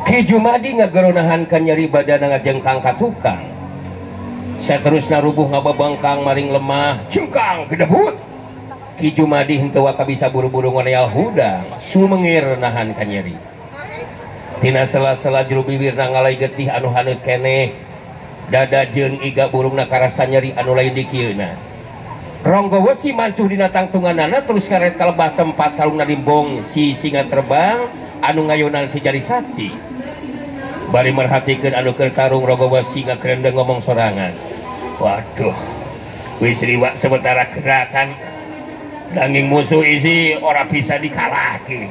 Ki Jumadi ngageronahan kan nyeri badan ngajengkang ka tukang. Saterusna rubuh ngababangkang maring lemah cengkang gedebut. Ki Jumadi henteu ka bisa buru-buru ngoreal hudang sumengir nahan kan nyeri. Tina sela-sela juru bibirna ngalai getih anu haneut keneh. Dada jeung iga burungna karasa nyeri anu lain di kieuna. Ronggo wesi mansuh dina tangtunganana terus karet kalebah tempat talungna limbong si singa terbang anu ngayonan si Jari Sakti. Bari merhatikeun anu keur tarung Ronggo wesi ngakerendeng ngomong sorangan. Waduh, wis riwa sementara gerakan danging musuh isi ora bisa dikalahke.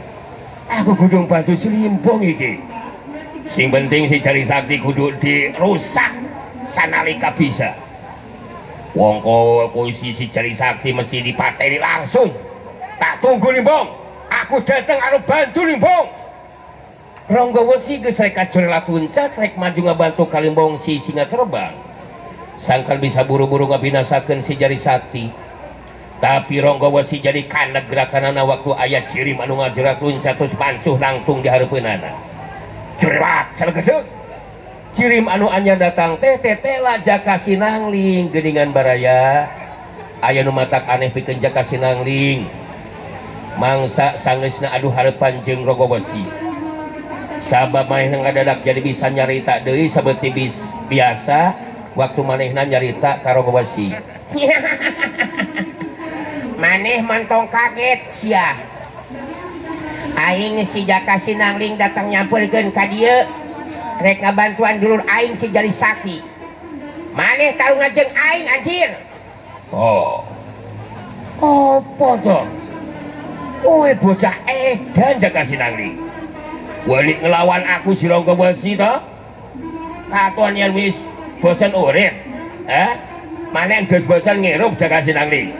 Aku kudu bantu si limbong iki. Sing penting si Jari Sakti kudu dirusak sanalika bisa. Wong posisi si Jari Sakti mesti dipateni langsung. Tak tunggu limbong, aku datang anu bantu limbong. Ronggo wesi geus rek kacorelat tuncat rek maju ngabantu ka limbong si singa terbang. Sangkan bisa buru-buru ngabinasakeun si Jari Sakti. Tapi Ronggo wesi jadi kaneg gerakanana waktu aya cirim anu ngajerat luncat terus pancuh nangtung di hareupeunana. Corelat salegedeg. Cirim anu anyar datang teh tetela Jaka Sinangling geuningan baraya. Aya nu matak aneh pikeun Jaka Sinangling. Mangsa sangeusna adu hareupan jeung Ronggo wesi. Sabab manehna ngadadak jadi bisa nyarita deui saeuti biasa waktu manehna nyarita ka Ronggo wesi. Maneh mantong kaget sia. Aing si Jaka Sinangling datang nyampeurkeun ka dieu. Rek ngabantuan dulur aing si Jari Sakti. Maneh tarungan jeung aing anjir. Oh. Apa to? Kowe bocah edan Jaka Sinangling. Wali ngelawan aku si Ronggo wesi to? Katon yen wis bosen urip. Maneh geus bosen ngirup Jaka Sinangling.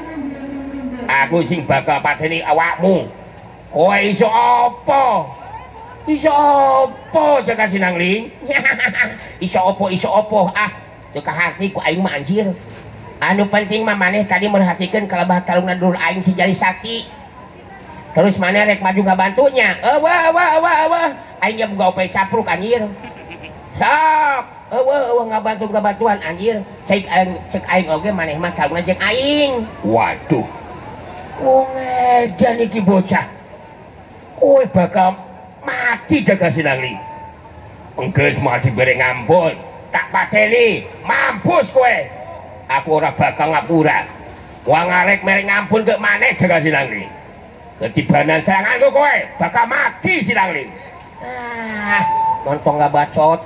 Aku sing bakal pateni awakmu. Kowe iso apa? Iso apa Jaka Sinangling? Iso apa? Teu kahati ku aing mah anjir. Anu penting mah maneh tadi merhatikeun kalebah talungna dulur aing si Jari Sakti. Terus maneh rek maju ngabantunya. Eueuh. Aing ge boga upaya capruk anjir. Sok, eueuh ngabantuan anjir. Cek aing oge maneh mah talungna jeung aing. Waduh. Wong edan iki bocah. Kowe bakal mati Jaka Sinangling. Enggeus mah dibere ngampun, tak pateni, mampus kowe. Aku ora bakal ngapura. Wong arek mere ngampun ke maneh Jaka Sinangling. Ketibanan seranganku kowe bakal mati Sinangling. Montong ngabacot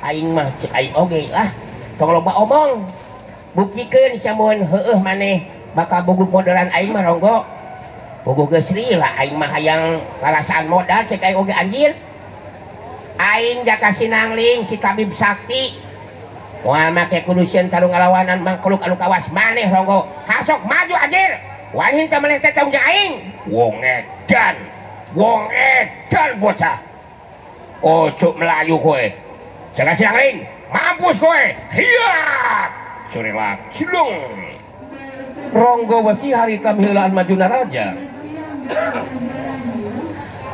aing mah cek aing oge lah. Tong loba omong. Buktikeun samun heueuh maneh bakal bogoh modelan aing mah Ronggo. Bogoh geus lila aing mah hayang kalasaan modal cek aing oge anjir. Aing Jaka Sinangling si tabib sakti. Moal make kudu sieun tarung ngalawanan mangkluk anu kawas maneh Ronggo. Hasok maju anjir. Wani teh maneh teh tanggung aing. Wong edan bocah. Ojo melayu kowe. Jaka Sinangling, mampus kowe. Hiat. Surelak cilung. Ronggo wesi harita miheulaan majuna raja.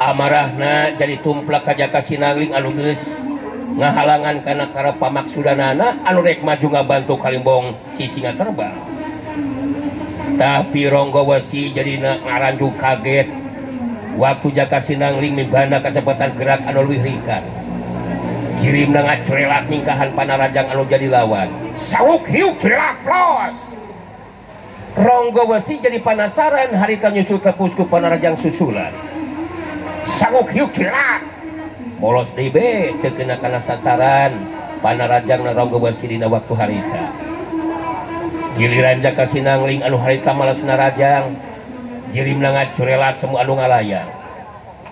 Amarahna jadi tumplak ka Jaka Sinangling anu geus ngahalangan kana karep pamaksudanana anu rek maju ngabantu kalimbong si singa terbang. Tapi Ronggo wesi jadi ngaranju kaget waktu Jaka Sinangling mibana kacepatan gerak anu leuwih rikan. Jirimna ngacorelat ningkahan panarajang anu jadi lawan. Sawuk hiuk corelat plos. Ronggo wesi jadi penasaran harita nyusul ke pusku panarajang susulan. Sawuk hiuk corelat. Bolos deui teu kena kana sasaran panarajang Ronggo wesi dina waktu harita. Giliran Jaka Sinangling anu harita malasna rajang. Jirimna ngacorelat semua anu ngalayang.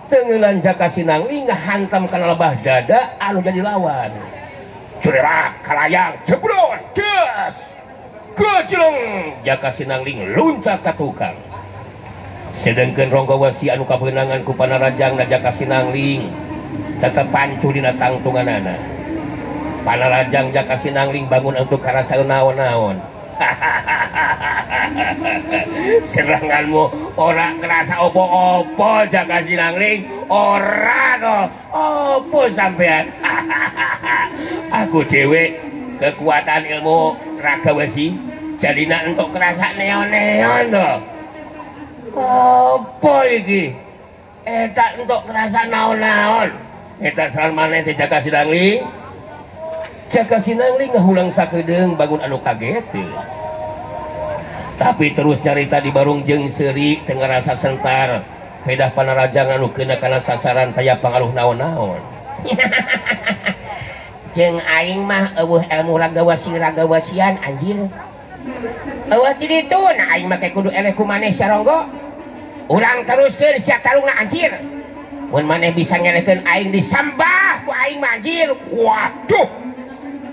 Tengelan Jaka Sinangling ngahantam kana lebah dada anu jadi lawan. Corelat kalayang jebrot gas. Gejleng Jaka Sinangling luncat ka tukang. Sedengkeun Ronggo wesi anu kabeunangan ku panarajangna Jaka Sinangling tetep pancu dina tangtunganana. Panarajang Jaka Sinangling bangun untuk karasa naon-naon. Seranganmu ora ngerasa opo-opo Jaka Sinangling. ora to opo sampean aku dhewe kekuatan ilmu raga wesi jalina entuk kerasa neon-neon to apa iki eta entuk kerasa naon-naon eta saran maneh teh Jaka Sinangling Jaka Sinangling ngahulang sakedeung bangun anu kaget tapi terus nyarita di barung jeung seuri teu ngarasa sentar pedah panarajang anu kena kana sasaran taya pangaruh naon-naon jeung aing mah eueuh ilmu ragawasian anjir eueuh ti ditu nah aing mah kudu eleh ku maneh saronggo urang teruskeun sia tarungna anjir mun maneh bisa ngelehkeun aing disambah ku aing mah anjir waduh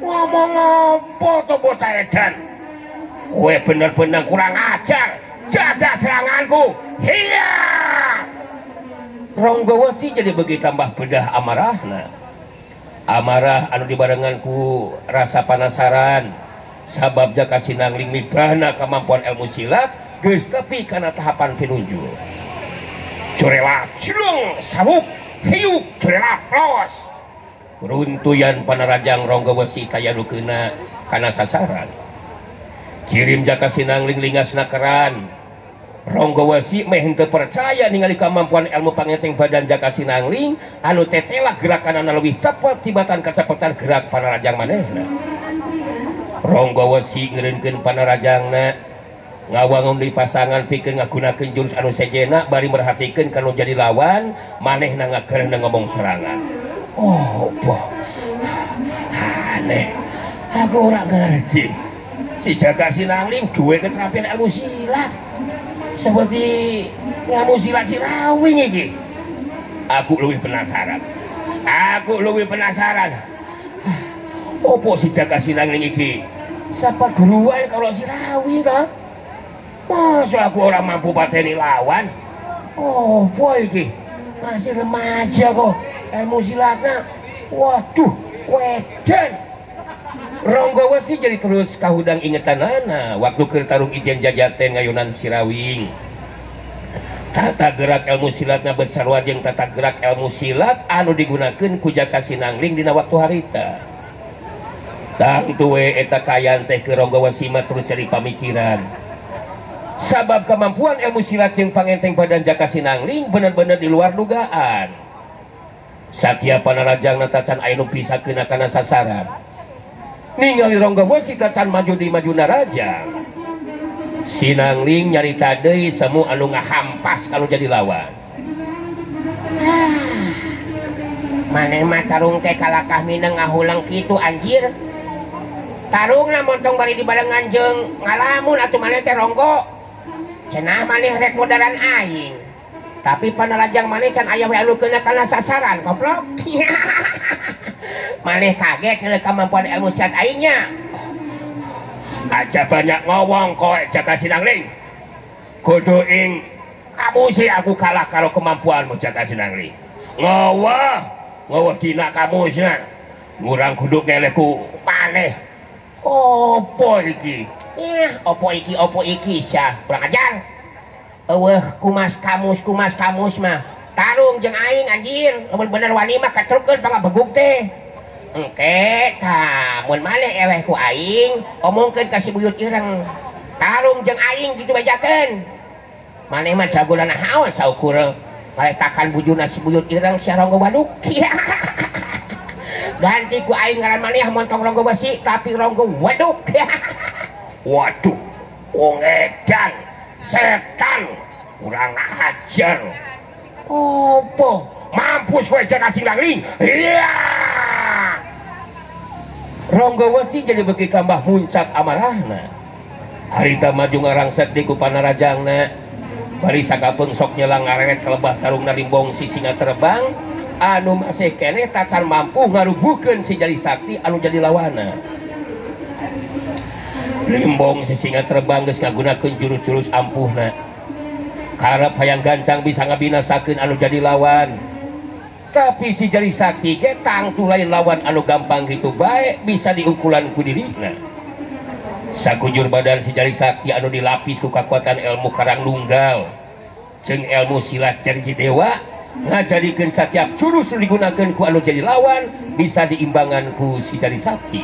ngomong apa tuh bocah edan kowe bener-bener kurang ajar jaga seranganku hiya Ronggo Wesi jadi begi tambah bedah amarahna amarah anu dibarenganku rasa penasaran sabab Jaka Sinangling mibahna kemampuan ilmu silat geus tepi kana tahapan pinuju curela cilung sabuk hiuk curela los runtuyan panarajang Ronggo Wesi tayadukeuna kana sasaran cirim Jaka Sinangling lingasna keran Ronggo Wesi meh henteu percaya ningali kemampuan ilmu pangeteng badan Jaka Sinangling anu tetelah gerakan anu leuwih cepet tibatan kacepetan gerak panarajang manehna Ronggo Wesi ngeureunkeun panarajangna ngawangun di pasangan pikeun ngagunakeun jurus anu sejena bari merhatikeun kana jadi lawan manehna ngakeurna ngomong serangan oh boh aneh aku ora ngerti si Jaka Sinangling duwe keterampilan ilmu silat seperti ilmu silat si Rawing iki aku lebih penasaran opo si Jaka Sinangling iki sapa guruan kalau si Rawing kan masa aku orang mampu pateni lawan opo iki masih remaja kok ilmu silatnya waduh wedan Ronggo Wesi jadi terus kahudang ingetanana waktu keur tarung Ijen Jajaten ngayunan si Rawing tata gerak ilmu silatna besarwa jeung tata gerak ilmu silat anu digunakeun ku Jaka Sinangling dina waktu harita tangtu we eta kayan teh ke Ronggo Wesi mah terus cari pamikiran sabab kemampuan ilmu silat jeung pangenteng badan Jaka Sinangling bener-bener di luar dugaan satya panarajangna tacan aya nu pisakeun kana sasaran ningali Ronggo Wesi tacan maju di majuna rajang Sinangling nyarita deui semu anu ngahampas kalau jadi lawan maneh mah tarung teh kalakah mineng ngahulang kitu anjir tarungna montong bari dibarengan jeung ngalamun atuh maneh teh Ronggo cenah maneh rek modalan aing tapi panarajang maneh can aya we anu keuna kana sasaran goblok maneh kaget ngeliat kemampuan ilmu silat aingnya aja banyak ngomong kowe Jaka Sinangling kudu ing kamu sih aku kalah karo kemampuanmu Jaka Sinangling ngawah dina kamu sih ngurang kudu ngeleku maneh opo iki opo iki sah kurang ajar eueuh kumas kamus mah tarung jeung aing anjir mun bener wani mah kacrukeun pangabeguk teh engke tah mun maneh eleh ku aing omongkeun ka si buyut ireng tarung jeung aing kitu bajakeun maneh mah jagoan naon saukur paletakan bujuna si buyut ireng si Ronggo Waduk ganti ku aing ngaran maneh montong Ronggo Wesi tapi Ronggo Waduk waduh wong edan setan kurang ajar opo mampus kowe Jaka Sinangling iya Ronggo Wesi jadi beki kambah muncak amarahna harita maju ngarangsek di ku panarajangna bari sakapeung sok nyelang ngareret ka lebah tarungna limbong si singa terbang anu masih keneh tacan mampu ngarubuhkeun si Jari Sakti anu jadi lawana limbong si singa terbang geus ngagunakeun jurus-jurus ampuhna karep hayang gancang bisa ngabinasakeun anu jadi lawan tapi si Jari Sakti ge tangtu lain lawan anu gampang gitu bae bisa diukulan ku dirina sakujur badan si Jari Sakti anu dilapis ku kakuatan ilmu karang nunggal jeung ilmu silat Jarji Dewa ngajadikeun setiap jurus digunakan ku anu jadi lawan bisa diimbangan ku si Jari Sakti.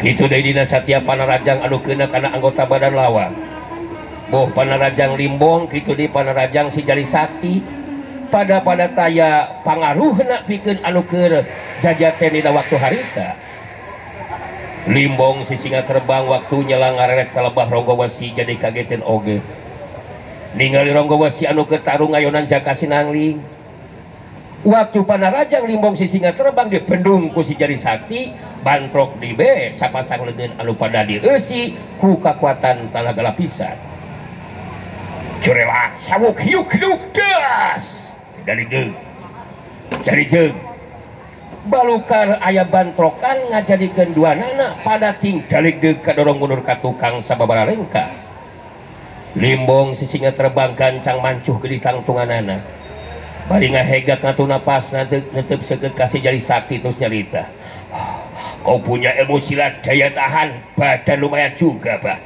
Kitu deui dina setiap panarajang anu kena kana anggota badan lawan. Boh panarajang Limbong kitu di panarajang si Jari Sakti pada taya pangaruhna pikeun anu keur jajaten dina waktu harita. Limbong si singa terbang waktu nyelang ngareret ka lebah Ronggowesi jadi kagetin oge. Ningali Ronggowesi anu keur tarung ayonan Jaka Sinangling. Waktu panarajang Limbong si singa terbang dipendung ku si Jari Sakti, bantrok di be sapasang leungeun anu pada dieusi ku kakuatan tanaga lapisan. Curela sawuk hiuk-hiuk das. Dari deug. Cari deug. Balukar aya bantrokan ngajadikeun duanana pada ting dalik deug kadorong mundur ka tukang sababaraha rengka. Limbong si singa terbang gancang mancuh ke di tangtunganana. Bari ngahegak ngatu napas netep seukeut ka si Jari Sakti terus nyarita. Kau punya ilmu silat daya tahan badan lumayan juga, Bah.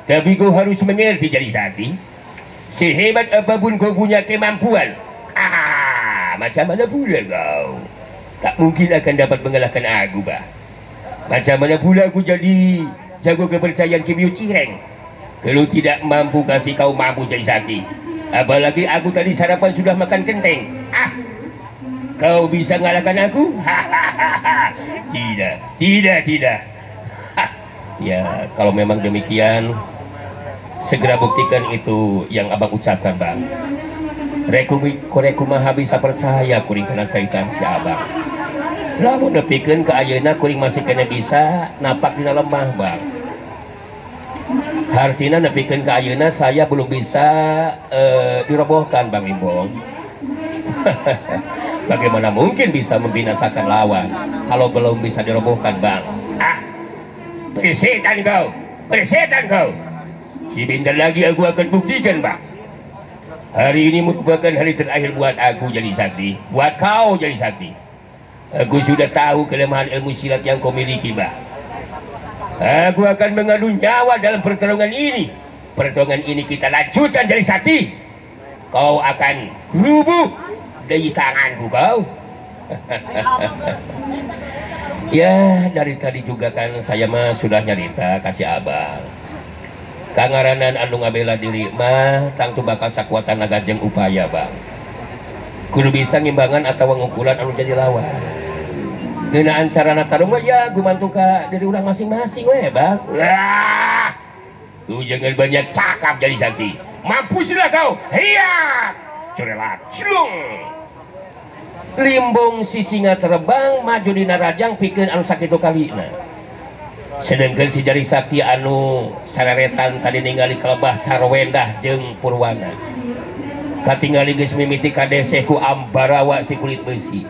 Tapi kau harus mengerti Jari Sakti. Sehebat apapun kau punya kemampuan, macam mana pula kau tak mungkin akan dapat mengalahkan aku, Bah. Macam mana pula aku jadi jago kepercayaan Kibiut Ireng kalau tidak mampu kasih kau mampu Jari Sakti. Apalagi aku tadi sarapan sudah makan kenteng. Kau bisa mengalahkan aku? Tidak. Ya, kalau memang demikian, segera buktikan itu yang abang ucapkan, Bang. Reku maha bisa percaya kuring kena cerita si abang. Lamun nepikeun ka ayeuna kuring masih kena bisa napak dina lemah, Bang. Artinya nepikeun ka ayeuna saya belum bisa dirobohkan, Bang Limbong. Bagaimana mungkin bisa membinasakan lawan kalau belum bisa dirobohkan, Bang? Persetan kau. Si bentar lagi aku akan buktikan, Bang. Hari ini merupakan hari terakhir buat aku Jari Sakti, buat kau Jari Sakti. Aku sudah tahu kelemahan ilmu silat yang kau miliki, Bang. Aku akan mengadu nyawa dalam pertarungan ini. Pertarungan ini kita lanjutkan Jari Sakti. Kau akan rubuh dari tanganku kau. Ya, dari tadi juga kan saya mah sudah nyarita kasih abang. Kangaranan anu ngabela diri mah tangtu bakal sakuatan naga jeung upaya, Bang. Kudu bisa ngimbangan atau ngukulan anu jadi lawan. Geunaan carana tarung mah ya gumantung ka diri urang masing-masing we, Bang. Tuh jangan banyak cakap Jari Sakti. Mampuslah kau. Hiya! Corelat, cilung. Limbong si singa terbang maju dina rajang pikeun anu sakitu kalina. Sedangkan si Jari Sakti anu sareretan tadi ningali kelebah Sarwendah jeung Purwana. Katingali geus mimiti kadeseh ku Ambarawa si kulit besi.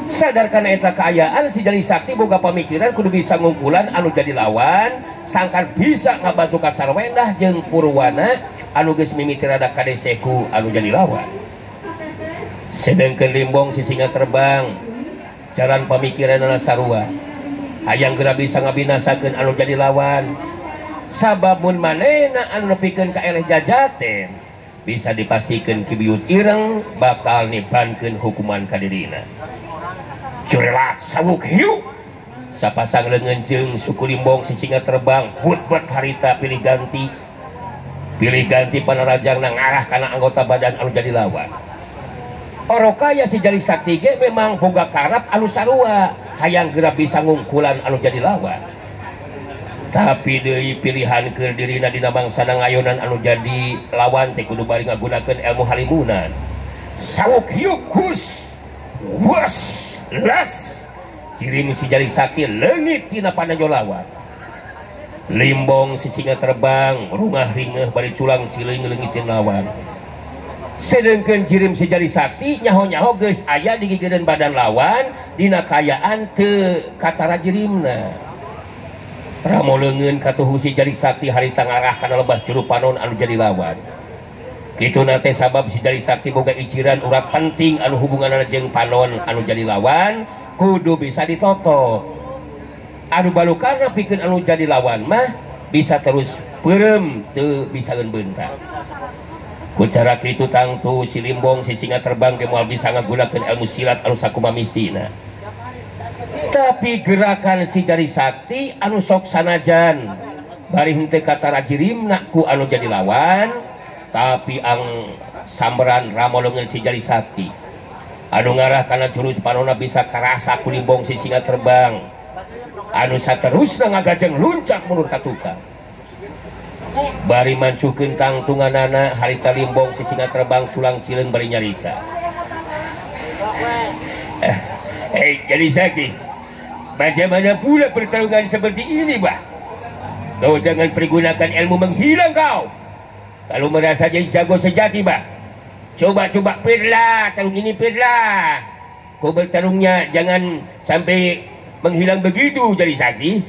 Sadar kana eta kaayaan si Jari Sakti boga pamikiran kudu bisa ngungkulan anu jadi lawan, sangkan bisa ngabantu ka Sarwendah jeung Purwana anu geus mimiti rada kadeseh ku anu jadi lawan. Sedangkan Limbong si singa terbang jalan pamikiran anu sarua. Hayang geura bisa ngabinasakeun anu jadi lawan. Sabab mun manehna anu nepikeun ka eleh jajaten, bisa dipastikan Kibiut Ireng bakal nibankeun hukuman ka dirina. Curelat sawuk hiu. Sapasang leungeun jeung suku Limbong si singa terbang but-but harita pilih ganti. Pilih ganti panarajangna ngarah kana anggota badan anu jadi lawan. Orokaya si Jari Sakti ge memang boga karap anu sarua, hayang geura bisa ngungkulan anu jadi lawan. Tapi deui pilihan keur dirina dina bangsana ngayonan anu jadi lawan teh kudu bari ngagunakeun ilmu halimunan. Sawuk yukus. Was las. Cirim si Jari Sakti leungit tina panajo lawan. Limbong si singa terbang rungah ringeuh bari culang cileung leungitkeun lawan. Sedangkan jirim si Jari Sakti nyaho-nyaho geus aya di gigireun badan lawan dina kaayaan teu katara jirimna. Ramo leungeun katuhu si Jari Sakti harita ngarah kana lebah Curug Panon anu jadi lawan. Kituna teh sabab si Jari Sakti boga iciran urat penting anu hubunganna jeung Panon anu jadi lawan kudu bisa ditoto. Anu balukarna pikeun anu jadi lawan mah bisa terus peureum teu bisa bentak. Kucara kitu tangtu si Limbong si singa terbang ke moal bisa ngagunakeun ilmu silat anu sakumaha mistina. Tapi gerakan si Jari Sakti anu sok sanajan bari henteu katarajirimna ku anu jadi lawan, tapi ang samberan ramolongeun si Jari Sakti anu ngarah kana jurus panona bisa karasa ku Limbong si singa terbang anu saterusna ngagajeng luncak mundur ka tukang. Bari mancukeun tangtunganana harita Limbong si singa terbang sulang cileung bari nyarita. Jadi Sakti, bagaimana pula pertarungan seperti ini, Bah? Kau jangan pergunakan ilmu menghilang kau. Kalau merasa jadi jago sejati, Bah, coba-coba pirlah, tarung ini pirlah. Kau bertarungnya jangan sampai menghilang begitu, Jari Sakti.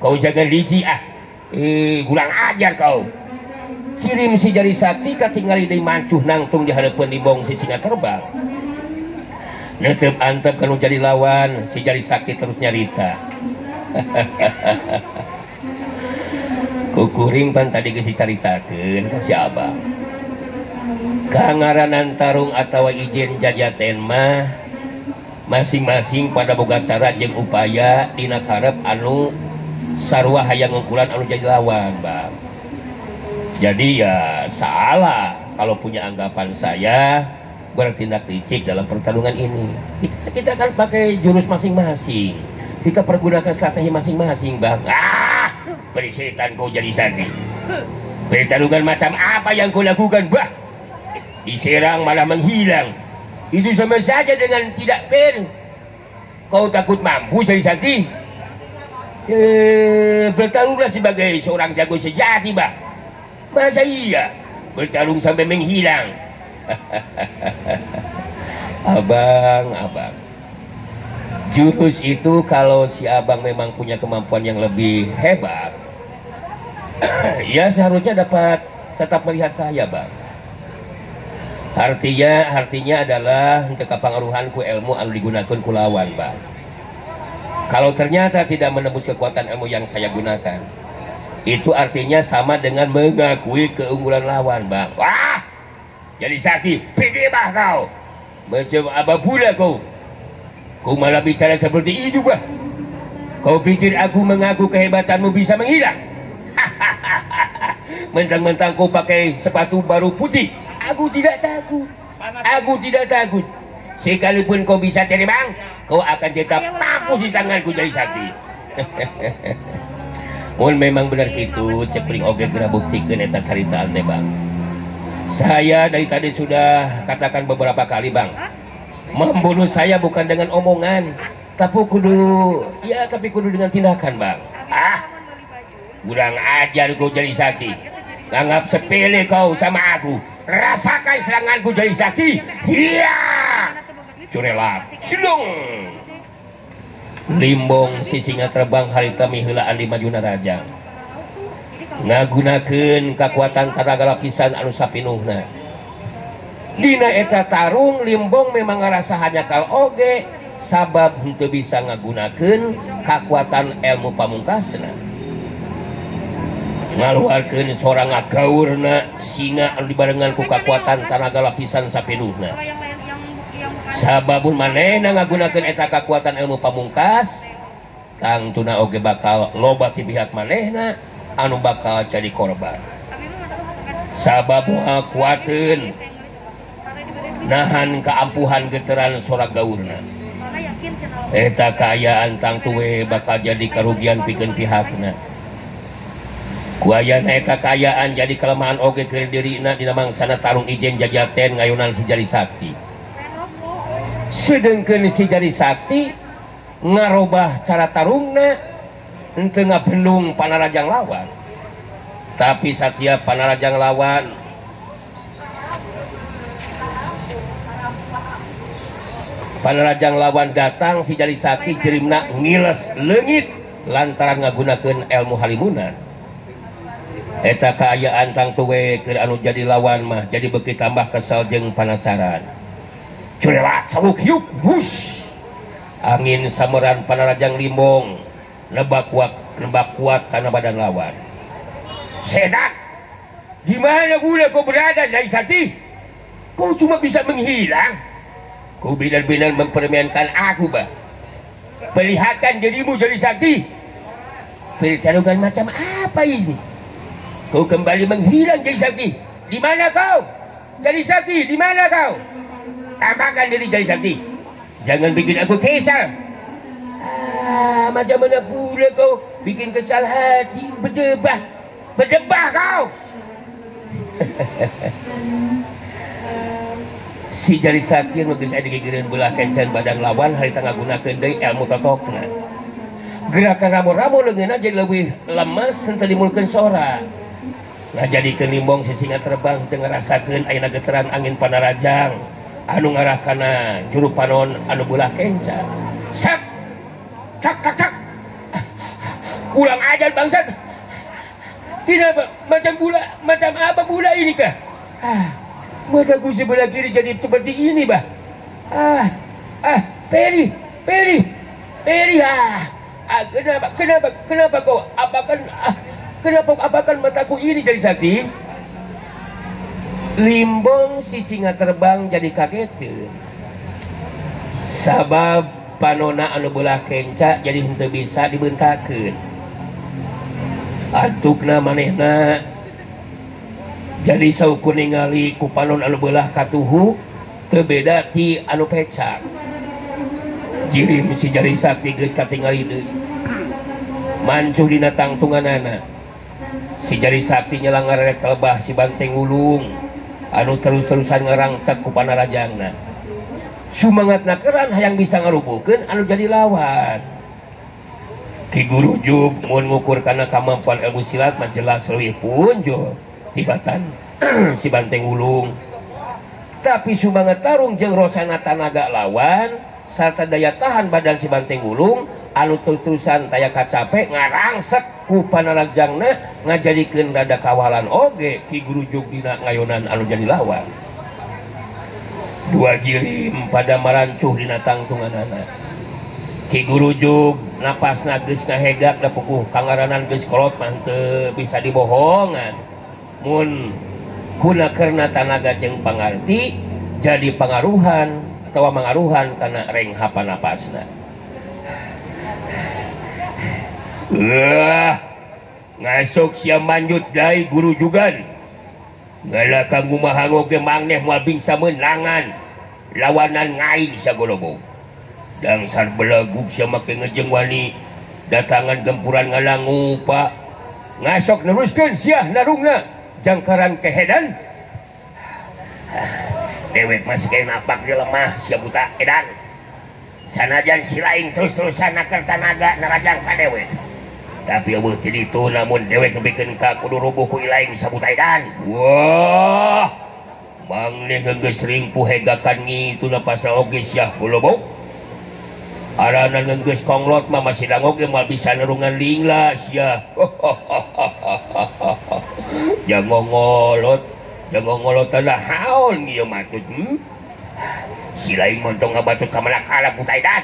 Kau jangan licik kurang ajar kau. Cirim si Jari Sakti katingali deui mancuh nangtung di hadapan Limbong si singa terbang. Netep antep kalau jadi lawan si Jari Sakti terus nyarita. Kukuring pan tadi geus dicaritakeun ka si Abang. Kangaranan tarung atawa ijen jajaten mah masing-masing pada boga cara jeung upaya dina karep anu sarua hayang ngungkulan anu jadi lawan, Bang. Jadi ya salah kalau punya anggapan saya bertindak licik dalam pertarungan ini. Kita kan pakai jurus masing-masing. Kita pergunakan strategi masing-masing, Bang. Perisetan kau Jari Sakti. Pertarungan macam apa yang kau lakukan, Bah? Diserang malah menghilang. Itu sama saja dengan tidak fair. Kau takut mampu, Jari Sakti? Bertarunglah sebagai seorang jago sejati, Bah. Masa iya bertarung sampai menghilang? Abang, jurus itu kalau si Abang memang punya kemampuan yang lebih hebat, ya seharusnya dapat tetap melihat saya, Bang. Artinya adalah untuk kapangaruhan ku ilmu anu digunakan ku lawan, Bang. Kalau ternyata tidak menembus kekuatan ilmu yang saya gunakan, itu artinya sama dengan mengakui keunggulan lawan, Bang. Wah, Jari Sakti, pede bah kau. Macam apa pula kau? Kau malah bicara seperti itu, Bah. Kau pikir aku mengaku kehebatanmu bisa menghilang? Mentang-mentang kau pakai sepatu baru putih, aku tidak takut. Aku tidak takut. Sekalipun kau bisa terbang, kau akan tetap mampus di tanganku, Jari Sakti. Mun memang benar gitu, cepring oge geura buktikeun eta caritaan teh, Bang. Saya dari tadi sudah katakan beberapa kali, Bang. Membunuh saya bukan dengan omongan, tapi kudu dengan tindakan, Bang. Kurang ajar kau Jari Sakti. Nganggap sepele kau sama aku. Rasakan seranganku, Jari Sakti. Hiya! Curelak. Cilung. Limbong si singa terbang harita miheulaan di majuna raja. Ngagunakeun kekuatan tenaga lapisan anu sapinuhna. Dina eta tarung Limbong memang ngarasa hanyakal oge sabab henteu bisa ngagunakeun kekuatan ilmu pamungkasna. Ngaluarkeun sorang ngagaurna singa anu dibarengan ku kekuatan tenaga lapisan sapinuhna. Sababun manehna ngagunakeun eta kekuatan ilmu pamungkas, tangtuna oge bakal loba ti pihak manehna anu bakal jadi korban. Sabab kuateun nahan keampuhan geteran sorak gaurna. Eta kaayaan tangtuwe bakal jadi kerugian pikeun pihakna. Kuayana eta kaayaan jadi kelemahan oge keur dirina dina mangsana tarung ijen jajaten ngayunan si Jari Sakti. Sedengkeun si Jari Sakti ngarobah cara tarungna henteu ngabendung panarajang lawan. Tapi setiap panarajang lawan datang, si Jari Sakti jerimna ngiles leungit lantaran ngagunakeun ilmu halimunan. Eta kaayaan tangtuwe keur anu jadi lawan mah jadi beuki tambah kesel jeung panasaran. Curelak saluk hiuk wush. Angin sameran panarajang Limbong nebak kuat karena badan lawan. Sedak Di mana pula kau berada, Jari Sakti? Kau cuma bisa menghilang. Kau benar-benar mempermainkan aku, bah. Perlihatkan dirimu, Jari Sakti. Pertarungan macam apa ini? Kau kembali menghilang, Jari Sakti. Di mana kau? Jari Sakti, di mana kau? Tampakkan diri, Jari Sakti. Jangan bikin aku kesal. Macam mana pula kau bikin kesal hati? Berdebah kau. Si Jari Sakti nulis ada gigiran belah kencan badan lawan hari tengah gunakan dari ilmu totokna. Gerakan ramo-ramo lengan jadi lebih lemas serta dimulkan sora. Nah jadi kenimbong sisinga terbang dengan rasakan ayeuna getaran angin panarajang anu ngarah kana juru panon anu belah kencan. Sak tak tak tak. Ulang ajan bangsat. Tidak macam pula, macam apa pula ini kah? Mataku sebelah kiri jadi seperti ini, bah. Peri. Kenapa kau apakan mataku ini jadi sakti? Limbong si singa terbang jadi kaget. Sabab panona anu belah kenca jadi henteu bisa dibentakeun. Atukna manehna jadi saukur ningali ku panon anu belah katuhu teu beda ti anu pecak. Jirim si Jari Sakti geus katingali deui. Mancuh dina tangtunganana. Si Jari Sakti nyelang ngarek lebah si Banteng Wulung anu terus-terusan ngarangcak ku panarajangna. Sumangatna keran hayang bisa ngarubuhkeun anu jadi lawan. Ki Guru Jug mun ngukur kana kemampuan ilmu silat mah jelas leuwih punjul tibatan si Banteng Wulung. Tapi sumangat tarung jeung rosana tanaga lawan sarta daya tahan badan si Banteng Wulung anu terus-terusan taya kacape ngarangsek ku panarajangna ngajadikeun rada kawalan oge Ki Guru Jug dina ngayonan anu jadi lawan. Dua jirim pada marancuh dina tangtunganana. Ki Guru Jug napasna geus ngahegak da pupuh kangaranan geus kolot mah teu bisa dibohongan. Mun kunakerna tanaga jeung pangarti jadi pangaruhan atawa mangaruhan kana rengha panapasna. Ngasok sia manjut dai Guru Jugan. Ngala kanggo mahangog ge mangneh moal bingsa meunangan lawanan ngaing sagolobong. Dangsar belaguk sia make ngejeng wani datangan gempuran ngalangu pak ngasok neruskeun sia narungna jangkaran kehedan. Dewek masih kayak napak di lemah sia buta edan sanajan si lain terus-terusan nakar tanaga narajang ka dewek tapi eueuh ti ditu namun dewek nepikeun ka kudu rubuh ku ilaing sabuta edan. Wah mangneh geus ringpuh hegakan ngituna pasal oge sia golobok. Arana ngeus konglot mah masih dangoge mal bisa nerungan lingla sia. Jangan ngolot tanda haon ieu matut. Si lain montong ngabatut ka malakala putaidan.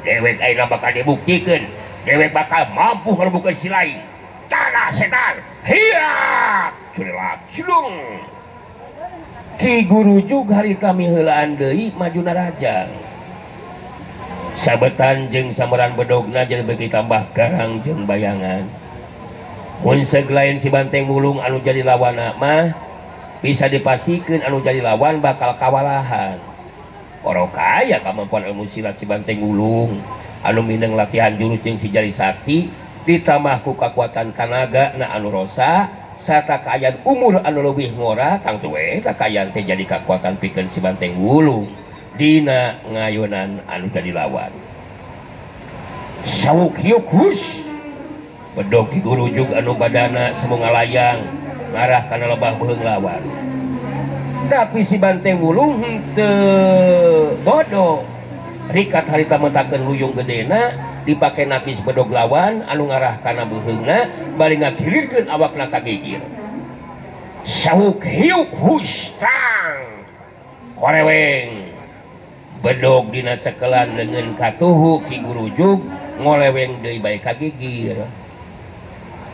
Dewek ayeuna bakal dibuktikeun, dewek bakal mampu ngarubukeun si lain. Tanah setan. Hiya! Culelak culung. Ki Guru Jug hari kami heulaan deui maju narajang. Sabetan jeung sameran bedogna jadi beki tambah garang jeung bayangan. Mun segelain si Banteng Wulung anu jadi lawanna mah bisa dipastikan anu jadi lawan bakal kawalahan. Orok aya kemampuan ilmu silat si Banteng Wulung anu mineng latihan jurus jeung si Jari Sakti ditambah ku kekuatan tanaga na anu rosa sarta kaayaan umur anu leuwih ngora tangtu we kakayaan teh jadi kekuatan pikeun si Banteng Wulung dina ngayonan anu jadi lawan. Sawuk hiuk hus bedog Ki Guru Jug anu badana semu ngalayang ngarah kana lebah beheung lawan. Tapi si Banteng Wulung henteu bodoh rikat harita mentakeun luyung gedena dipake nakis bedog lawan anu ngarah kana beheungna bari ngakilirkeun awakna ka gigir. Sawuk hiuk hus tang koreweng bedog dina cekelan leungeun katuhu Ki Guru Jug ngoleweng deui bae ka gigir.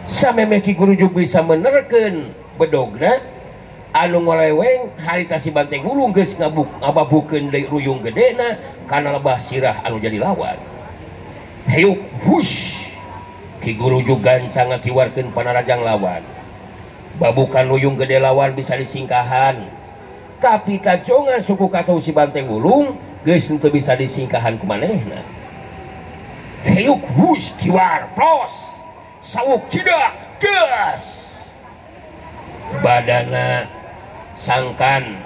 Sameme Ki Guru Jug bisa menerkeun bedogna anu ngeleweng harita si Banteng Wulung geus ngababukeun deui ruyung gedena kana lebah sirah anu jadi lawan. Hayuk hush Ki Guru juga gancang ngakiwarkeun panarajang lawan. Babukan ruyung gede lawan bisa disingkahan. Tapi kacongan suku katuh si Banteng Wulung geus teu bisa disingkahan ku manehna. Hayuk hush kiwar pros sawuk cidak gas. Badana sangkan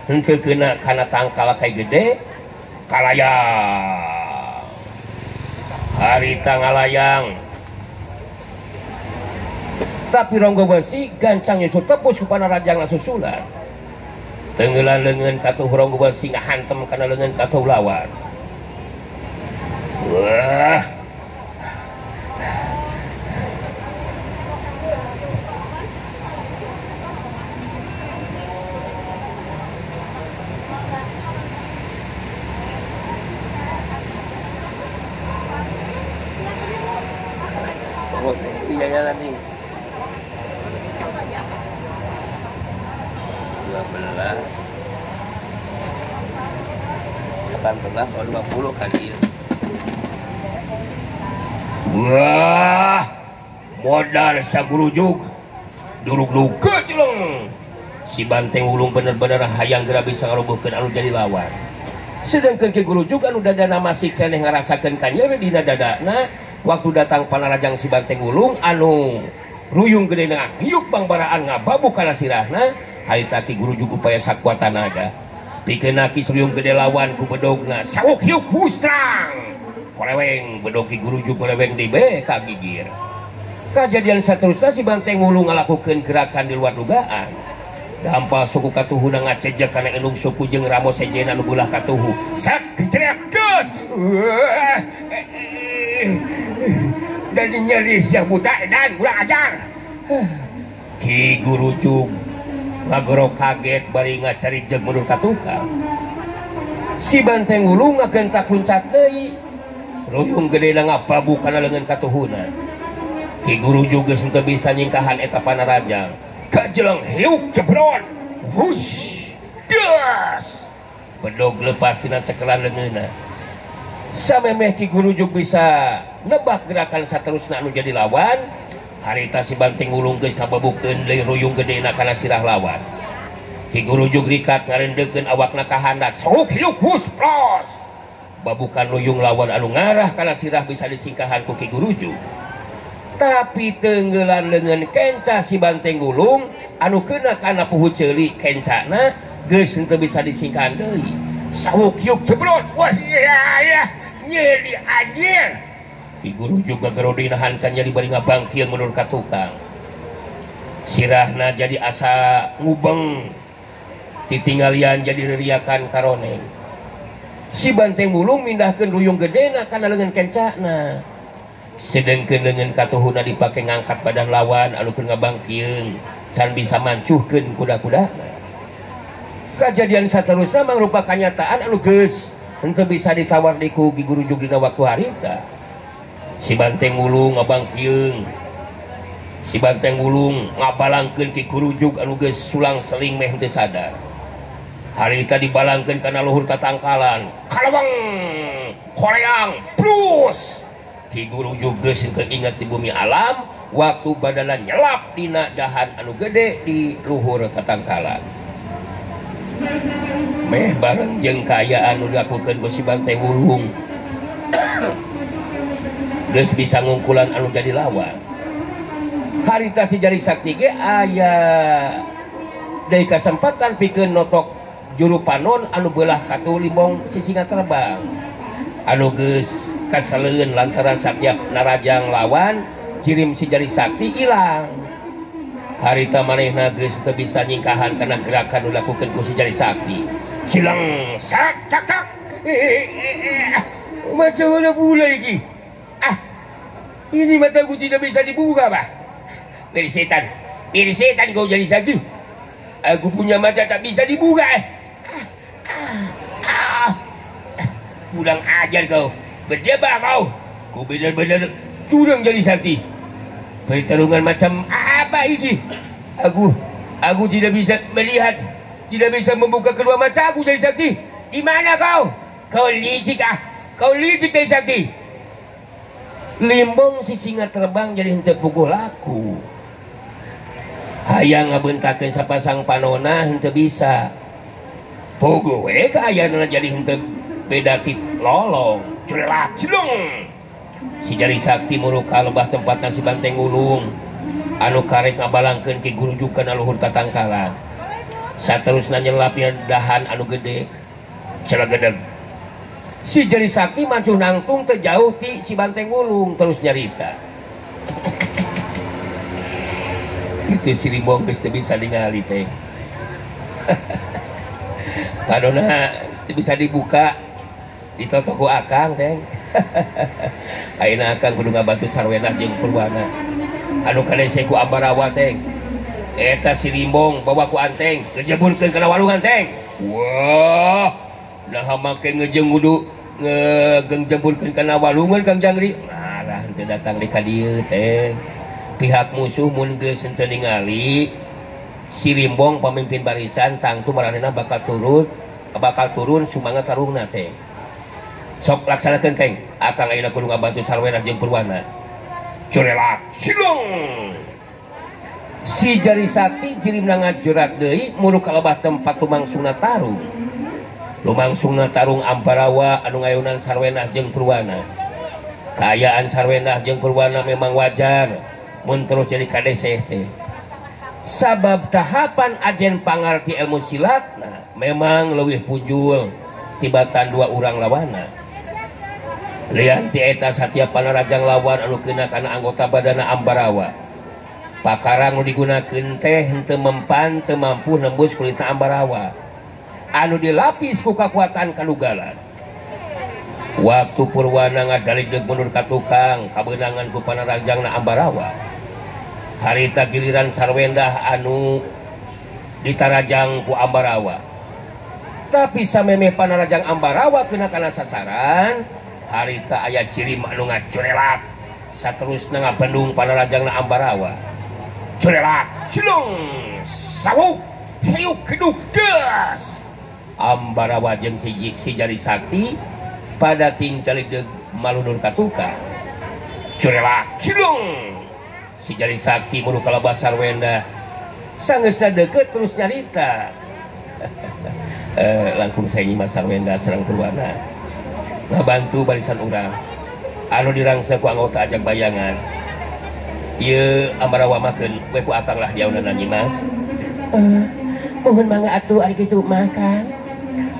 henteu kena kana tangkal kay gede kalayang harita ngalayang tapi Ronggo Besi gancang nyusut tepus ku panarajangna susulan tenggelan leungeun katuh Ronggo Besi ngahantem kana leungeun katuh lawan. Wah iya nanti 12 18 atau 20 hadir. Wah modal sagurujug durug-dug keceleng si Banteng Wulung bener-bener hayang geura bisa ngarobohkeun anu jadi lawan. Sedangkan Ki Gurujug anu dadana masih keneh ngarasakeun kanyeun dina dadana waktu datang panarajang si Banteng Wulung anu ruyung gedena hiup bangbaraan ngababu kana sirahna harita Ki Gurujug upaya sakuat tanaga pikeun Ki ruyung gede lawan ku bedogna sawuk hiup hustrang koleweng bedog Ki Gurujug koleweng di beka gigir. Kejadian saterusna si Banteng Wulung ngalakukeun gerakan di luar dugaan. Dampal suku katuhuna ngacejek kana enung suku jeung ramo sejena nu beulah katuhu sak dicerep geus jadi nyaris ya buta dan kurang ajar. Ki Gurujug ngagoro kaget bari ngacarijeg mundur ka tukang. Si Banteng Wulung ngagentak luncat deui ruyung gedena ngababu kana leungeun katuhuna. Ki Gurujug geus teu bisa nyingkahan eta panarajang kajelang hiuk jebrot wush das bedog lepas tina cekelan leungeunna samemeh Ki Gurujug bisa nebak gerakan saterusna anu jadi lawan harita si Banteng Wulung geus kababukeun deui ruyung gedena kana sirah lawan. Ki Gurujug rikat ngarendekeun awakna ka handap sok hiuk hus pros babukan ruyung lawan anu ngarah kana sirah bisa disingkahan ku Ki Gurujug. Tapi tenggelan dengan kenca si Banteng Wulung anu kena kana puhu ceuli kencana geus teu bisa disingkahan deui sawuk hiuk jebrot wah iya nyeri anjir. Ki Gurujug gagero dinahan kan jadi bari ngabangkieun mundur ka tukang sirahna jadi asa ngubeng titinggalian jadi ririakan karoneng. Si Banteng Wulung mindahkeun ruyung gedena kana leungeun kencana sedengkeun leungeun katuhuna dipake ngangkat badan lawan anu keur ngabangkieun can bisa mancuhkeun kuda-kudana. Kejadian saterusna mangrupa kanyataan anu geus henteu bisa ditawar di ku Ki Gurujug dina waktu harita. Si Banteng Wulung ngabangkieun si Banteng Wulung ngabalangkeun Ki Gurujug anu geus sulang seling meh henteu sadar. Harita dibalangkeun kana luhur tatangkalan kalawang koleang plus Ki Gurujug geus teu inget di bumi alam waktu badana nyelap dina dahan anu gede di luhur tatangkalan. Meh bareng jeung kaayaan anu dilakukeun ku si Banteng Wulung geus bisa ngungkulan anu jadi lawan. Harita si Jari Sakti ge aya deui kasempatan pikeun notok juru panon anu beulah katuh limbong sisinga terbang anu geus kasaleun lantaran satiap narajang lawan kirim si Jari Sakti ilang. Harita manehna geus teu bisa nyingkahan kana gerakan dilakukeun ku si Jari Sakti. Cilang sak tak tak. Macam mana pula iki? Ini mataku tidak bisa dibuka, Pak. Pilih setan kau Jari Sakti. Aku punya mata tak bisa dibuka. Kurang ajar kau. Berdebar kau. Kau benar-benar curang Jari Sakti. Pertarungan macam apa ini? Aku Aku tidak bisa melihat, tidak bisa membuka kedua mataku Jari Sakti. Di mana kau? Kau licik ah, kau licik Jari Sakti. Limbong si singa terbang jadi henteu pukul aku. Hayang ngabentakeun sapasang panona henteu bisa. Puguh we ka ayana jadi henteu beda ti lolong. Curelak cilung. Si Jari Sakti muruk ka lembah tempatna si Banteng Ulung. Anu karek ngabalangkeun ki gurujukan aluhur katangkalan. Saterusna nyelapnya dahan anu gede celegedeg. Si Jari Sakti maju nangtung teu jauh ti si Banteng Ulung terus nyarita. Itu si Limbong geus teu bisa ningali teh. Kadona teu bisa dibuka ditoto ku akang teh. Ayeuna akang kudu ngabantu sarwenah jeung Purwana. Anu kadese ku Ambarawa teh. Eta si Limbong bawa ku Anteng ngejebulkeun kana walungan teh. Wah, nah make ngejeng kudu ngejebulkeun kana walungan Kang Jangri. Nah, henteu datang di ka dieu teh. Pihak musuh mun geus henteu ningali si Limbong pamimpin barisan tangtu maranehna bakal turun sumangat tarungna teh. Sok laksanakeun teh. Akang ayeuna kudu ngabantu sarwenah jeung Purwana. Curelak silung. Si Jari Sakti jirimna ngajerat deui mulu kalebah tempat lumangsungna tarung. Lumangsungna tarung Ambarawa anu ngayunan sarwenah jeung Purwana. Kaayaan sarwenah jeung Purwana memang wajar mun terus jadi kadeseh teh. Sabab tahapan ajen pangarti ilmu silat nah, memang leuwih punjul tibatan dua urang lawana. Lian ti eta Satya Panarajang lawan anu kena kana anggota badana Ambarawa. Pakarang nu digunakeun teh henteu mempan teu mampu nembus kulitna Ambarawa. Anu dilapis ku kakuatan kalugalan. Waktu Purwana ngadaligdeug mundur ka tukang kabeunangan ku Panarajangna Ambarawa. Harita giliran sarwendah anu ditarajang ku Ambarawa. Tapi sameme Panarajang Ambarawa kena kana sasaran, harita aya ciri anu ngacurelak. Saterusna ngabendung Panarajangna Ambarawa. Curelak cilung sawuk hayuk keduk gas. Ambarawa jeung si Jari Sakti pada tingdaligdeug malunur ka tukang. Curelak cilung. Si Jari Sakti mulu kalebah sarwendah sanggeusna deukeut terus nyarita. Langkung saya nyimak sarwendah sareng Purwana ngabantu barisan urang anu dirangsa ku anggota ajak bayangan. Ieu Ambarawa makeun we ku akang lah diauna nyimas. Mohon mangga atuh ari kitu mah Kang.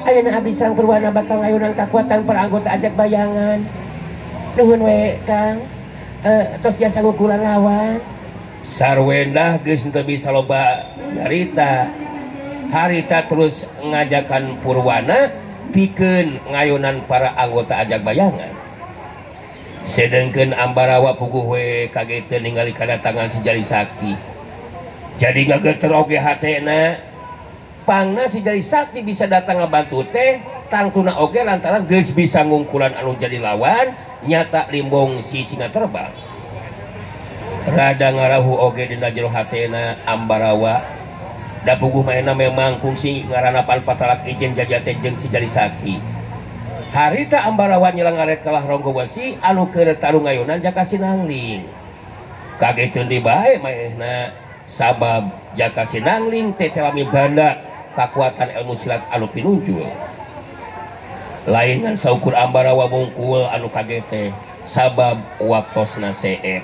Ayeuna abdi sareng Purwana bakal ngayunan kakuatan para anggota ajak bayangan. Nuhun we Kang. Tos jasa ngukulan lawan. Sarwendah geus teu bisa loba nyarita. Harita terus ngajakan Purwana pikeun ngayunan para anggota ajak bayangan. Sedengkeun Ambarawa puguh we kaget ningali kadatangan si Jari Sakti. Jadi ngageter oge hatena. Pangna si Jari Sakti bisa datang ngabantu teh tangtuna oge lantaran geus bisa ngungkulan anu jadi lawan nyata Limbong si singa terbang. Rada ngarahu oge dina jero hatena Ambarawa. Da puguh maena memang fungsi ngaranapan patalak ijen jajate jeung si Jari Sakti. Harita Ambarawa nyelang ngaret kalah Ronggo Wesi anu keur tarung ngayunan Jaka Sinangling. Kageteun di bae maehna sabab Jaka Sinangling teh telami banda kakuatan ilmu silat anu pinunjul. Lain ngan saukur Ambarawa mungkul anu kaget teh sabab waktosna seet.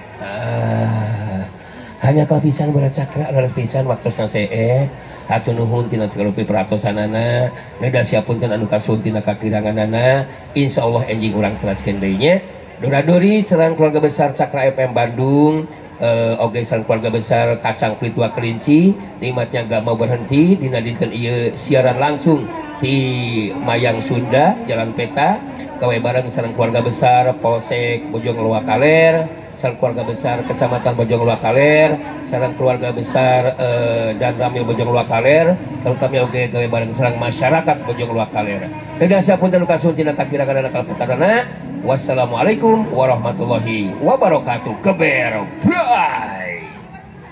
Hanya kapisan berat cakra leres pisan waktosna seet. Hatur nuhun tina sagalupi peratosanana, neda siapunten anu kasun tina kakiranganana. Insyaallah enjing urang teraskeun deui nya. Dora-dori sareng keluarga besar Cakra FM Bandung, oge sareng keluarga besar Kacang Plitua Kelinci, nikmatnya gak mau berhenti dina dinten ieu siaran langsung di Mayang Sunda Jalan Peta. Gawe bareng sareng keluarga besar Polsek Bojong Loa Kaler, sareng keluarga besar Kecamatan Bojong Loa Kaler, sareng keluarga besar dan Ramil Bojong Loa Kaler, terutama oge gawe bareng sareng masyarakat Bojong Loa Kaler. Dedah sapunten kasun tina kakirangan kalpetarana. Wassalamualaikum warahmatullahi wabarakatuh. Keber. Bye.